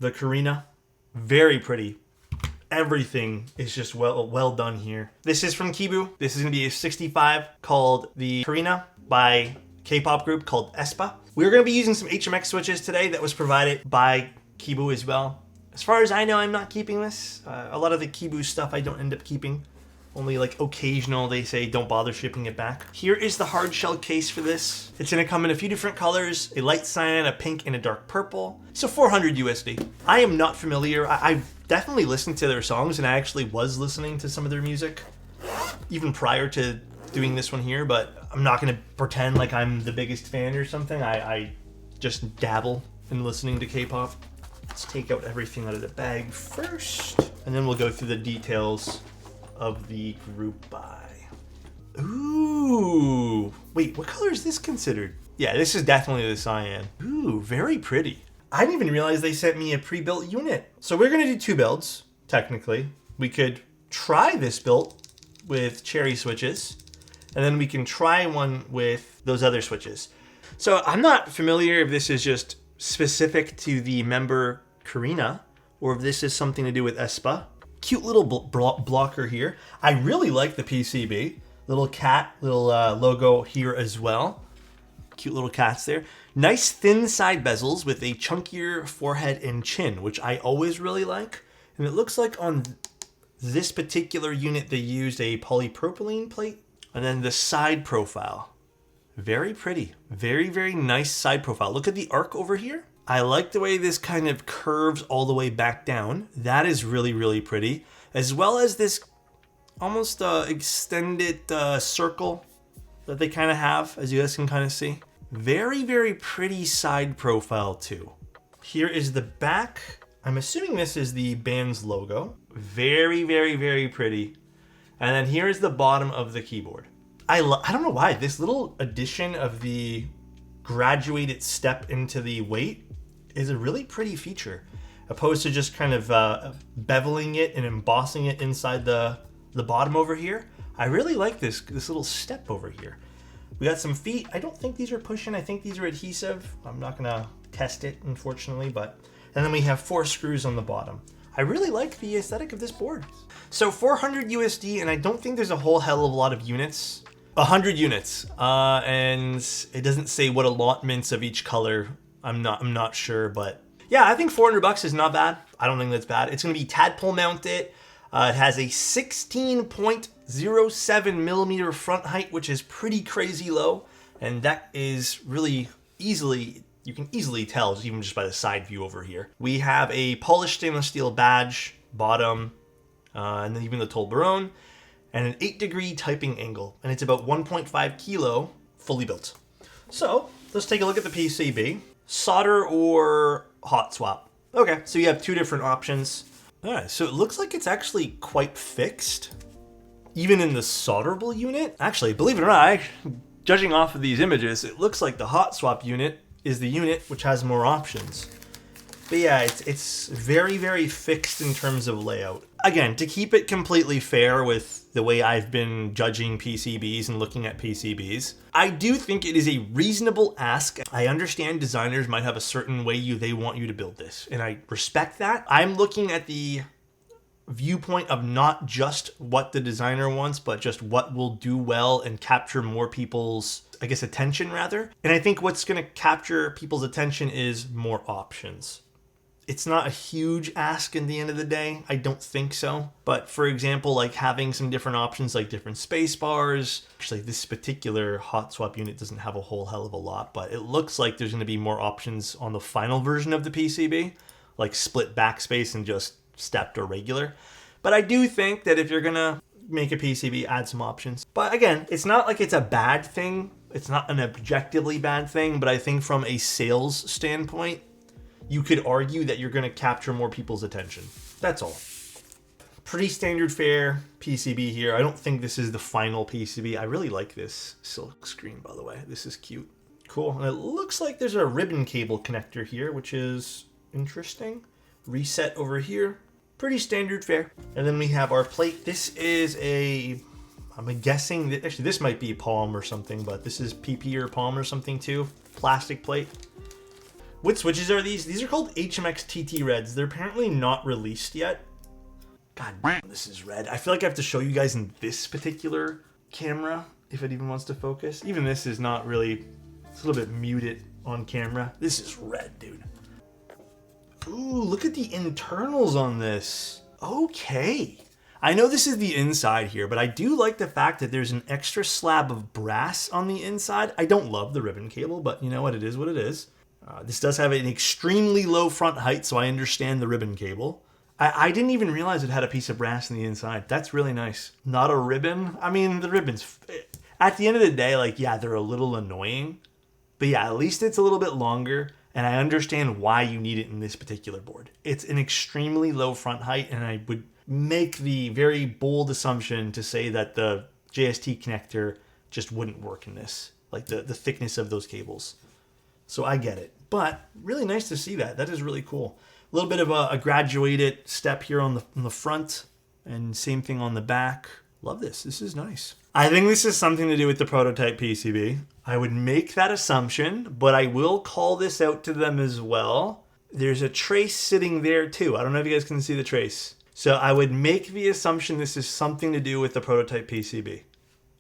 the Karina. Very pretty. Everything is just well done here. This is from Kibu. This is going to be a 65 called the Karina by K-pop group called Aespa. We're going to be using some HMX switches today that was provided by Kibu as well. As far as I know, I'm not keeping this. A lot of the Kibu stuff I don't end up keeping. Only like occasional, they say don't bother shipping it back. Here is the hard shell case for this. It's gonna come in a few different colors, a light cyan, a pink, and a dark purple. So 400 USD. I am not familiar. I've definitely listened to their songs, and I actually was listening to some of their music even prior to doing this one here, but I'm not gonna pretend like I'm the biggest fan or something. I just dabble in listening to K-pop. Let's take out everything out of the bag first, and then we'll go through the details of the group buy. Ooh, wait, what color is this considered? Yeah, this is definitely the cyan. Ooh, very pretty. I didn't even realize they sent me a pre-built unit. So we're gonna do 2 builds, technically. We could try this build with cherry switches, and then we can try one with those other switches. So I'm not familiar if this is just specific to the member Karina, or if this is something to do with Aespa. Cute little blocker here. I really like the PCB. Little cat, little logo here as well. Cute little cats there. Nice thin side bezels with a chunkier forehead and chin, which I always really like. And it looks like on this particular unit they used a polypropylene plate. And then the side profile. Very pretty. Very, very nice side profile. Look at the arc over here. I like the way this kind of curves all the way back down. That is really, really pretty. As well as this almost extended circle that they kind of have, as you guys can kind of see. Very, very pretty side profile too. Here is the back. I'm assuming this is the band's logo. Very, very, very pretty. And then here is the bottom of the keyboard. I don't know why, this little addition of the graduated step into the weight is a really pretty feature, opposed to just kind of beveling it and embossing it inside the bottom over here. I really like this little step over here. We got some feet. I don't think these are pushing. I think these are adhesive. I'm not gonna test it, unfortunately, but and then we have 4 screws on the bottom. I really like the aesthetic of this board. So 400 USD, and I don't think there's a whole hell of a lot of units. 100 units, and it doesn't say what allotments of each color. I'm not sure, but yeah, I think 400 bucks is not bad. I don't think that's bad. It's gonna be tadpole mounted. It has a 16.07 millimeter front height, which is pretty crazy low, and that is really easily, you can easily tell even just by the side view over here. We have a polished stainless steel badge bottom, and then even the Toblerone, and an 8-degree typing angle, and it's about 1.5 kilo fully built. So let's take a look at the PCB. Solder or hot swap. Okay, so you have 2 different options. All right, so it looks like it's actually quite fixed, even in the solderable unit. Actually, believe it or not, judging off of these images, it looks like the hot swap unit is the unit which has more options. But yeah, it's very, very fixed in terms of layout. Again, to keep it completely fair with the way I've been judging PCBs and looking at PCBs, I do think it is a reasonable ask. I understand designers might have a certain way they want you to build this, and I respect that. I'm looking at the viewpoint of not just what the designer wants, but just what will do well and capture more people's, I guess, attention rather. And I think what's going to capture people's attention is more options. It's not a huge ask in the end of the day. I don't think so. But for example, like having some different options, like different space bars. Actually, this particular hot swap unit doesn't have a whole hell of a lot, but it looks like there's going to be more options on the final version of the PCB, like split backspace and just stepped or regular. But I do think that if you're going to make a PCB, add some options. But again, it's not like it's a bad thing. It's not an objectively bad thing, but I think from a sales standpoint, you could argue that you're going to capture more people's attention. That's all. Pretty standard fare PCB here. I don't think this is the final PCB. I really like this silk screen, by the way. This is cute. Cool. And it looks like there's a ribbon cable connector here, which is interesting. Reset over here. Pretty standard fare. And then we have our plate. This is I'm guessing that actually this might be palm or something, but this is PP or palm or something too. Plastic plate. What switches are these? These are called HMX TT Reds. They're apparently not released yet. God damn, this is red. I feel like I have to show you guys in this particular camera, if it even wants to focus. Even this is not really, it's a little bit muted on camera. This is red, dude. Ooh, look at the internals on this. Okay. I know this is the inside here, but I do like the fact that there's an extra slab of brass on the inside. I don't love the ribbon cable, but you know what? It is what it is. This does have an extremely low front height, so I understand the ribbon cable. I didn't even realize it had a piece of brass in the inside. That's really nice. Not a ribbon. I mean, the ribbons, at the end of the day, like, yeah, they're a little annoying. But yeah, at least it's a little bit longer. And I understand why you need it in this particular board. It's an extremely low front height, and I would make the very bold assumption to say that the JST connector just wouldn't work in this. Like the thickness of those cables. So I get it. But really nice to see that. That is really cool. A little bit of a graduated step here on the front, and same thing on the back. Love this. This is nice. I think this is something to do with the prototype PCB. I would make that assumption, but I will call this out to them as well. There's a trace sitting there too. I don't know if you guys can see the trace. So I would make the assumption this is something to do with the prototype PCB.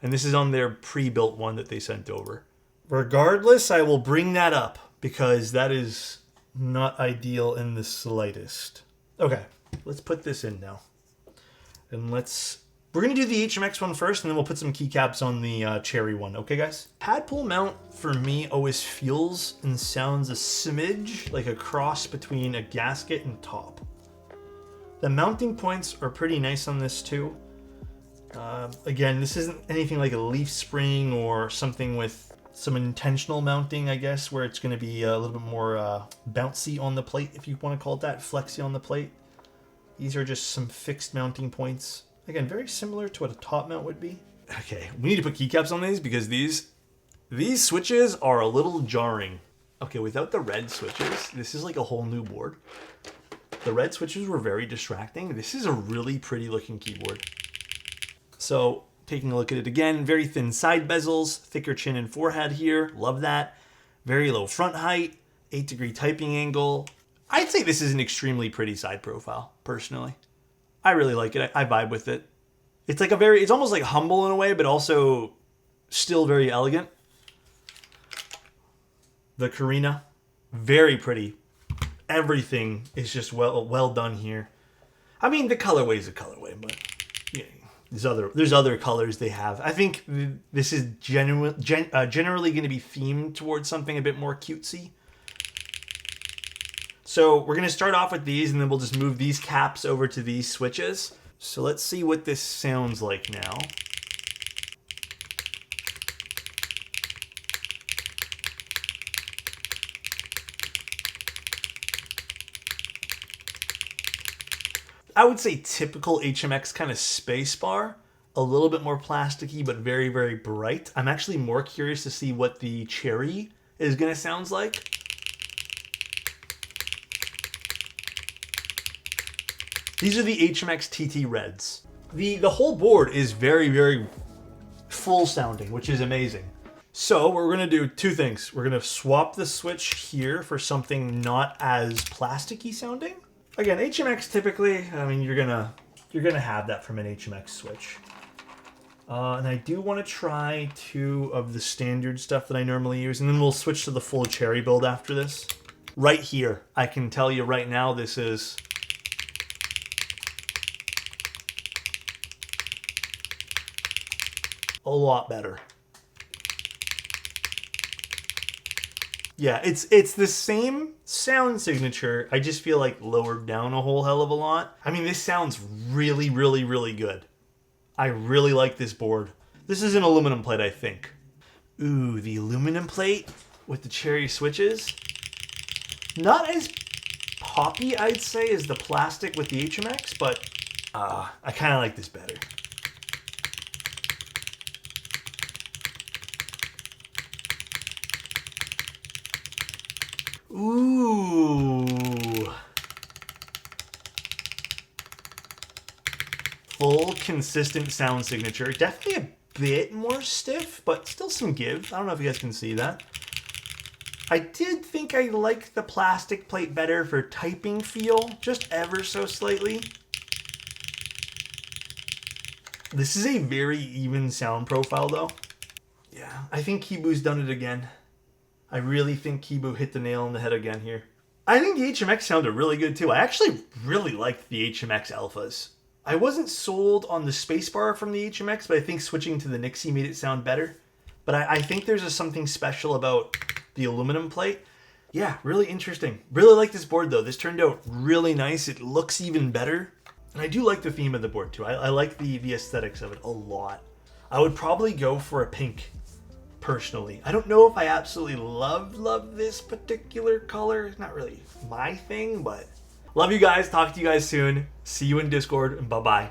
And this is on their pre-built one that they sent over. Regardless, I will bring that up because that is not ideal in the slightest. Okay, let's put this in now. And we're going to do the HMX one first, and then we'll put some keycaps on the Cherry one. Okay, guys? Pad pull mount, for me, always feels and sounds a smidge like a cross between a gasket and top. The mounting points are pretty nice on this, too. Again, this isn't anything like a leaf spring or something with some intentional mounting, I guess, where it's going to be a little bit more bouncy on the plate, if you want to call it that, flexy on the plate. These are just some fixed mounting points. Again, very similar to what a top mount would be. Okay, we need to put keycaps on these because these switches are a little jarring. Okay, without the red switches, this is like a whole new board. The red switches were very distracting. This is a really pretty looking keyboard. So, taking a look at it again, very thin side bezels, thicker chin and forehead here. Love that. Very low front height, 8-degree typing angle. I'd say this is an extremely pretty side profile, personally. I really like it. I vibe with it. It's like it's almost like humble in a way, but also still very elegant. The Karina, very pretty. Everything is just well done here. I mean, the colorway is a colorway, but yeah, there's other colors they have. I think this is generally going to be themed towards something a bit more cutesy. So we're going to start off with these, and then we'll just move these caps over to these switches. So let's see what this sounds like now. I would say typical HMX kind of space bar. A little bit more plasticky, but very, very bright. I'm actually more curious to see what the Cherry is going to sound like. These are the HMX TT Reds. The whole board is very, very full sounding, which is amazing. So we're going to do two things. We're going to swap the switch here for something not as plasticky sounding. Again, HMX typically, I mean, you're gonna have that from an HMX switch. And I do want to try 2 of the standard stuff that I normally use, and then we'll switch to the full Cherry build after this. Right here, I can tell you right now, this is a lot better. Yeah, it's the same sound signature. I just feel like lowered down a whole hell of a lot. I mean, this sounds really, really, really good. I really like this board. This is an aluminum plate, I think. Ooh, the aluminum plate with the Cherry switches. Not as poppy, I'd say, as the plastic with the HMX, but I kind of like this better. Ooh. Full consistent sound signature. Definitely a bit more stiff, but still some give. I don't know if you guys can see that. I did think I liked the plastic plate better for typing feel, just ever so slightly. This is a very even sound profile though. Yeah, I think Kibu's done it again. I really think Kibu hit the nail on the head again here. I think the HMX sounded really good too. I actually really liked the HMX alphas. I wasn't sold on the spacebar from the HMX, but I think switching to the Nixie made it sound better. But I think there's something special about the aluminum plate. Yeah, really interesting. Really like this board though. This turned out really nice. It looks even better. And I do like the theme of the board too. I like the aesthetics of it a lot. I would probably go for a pink, personally. I don't know if I absolutely love this particular color. It's not really my thing, but love you guys. Talk to you guys soon. See you in Discord, and bye-bye.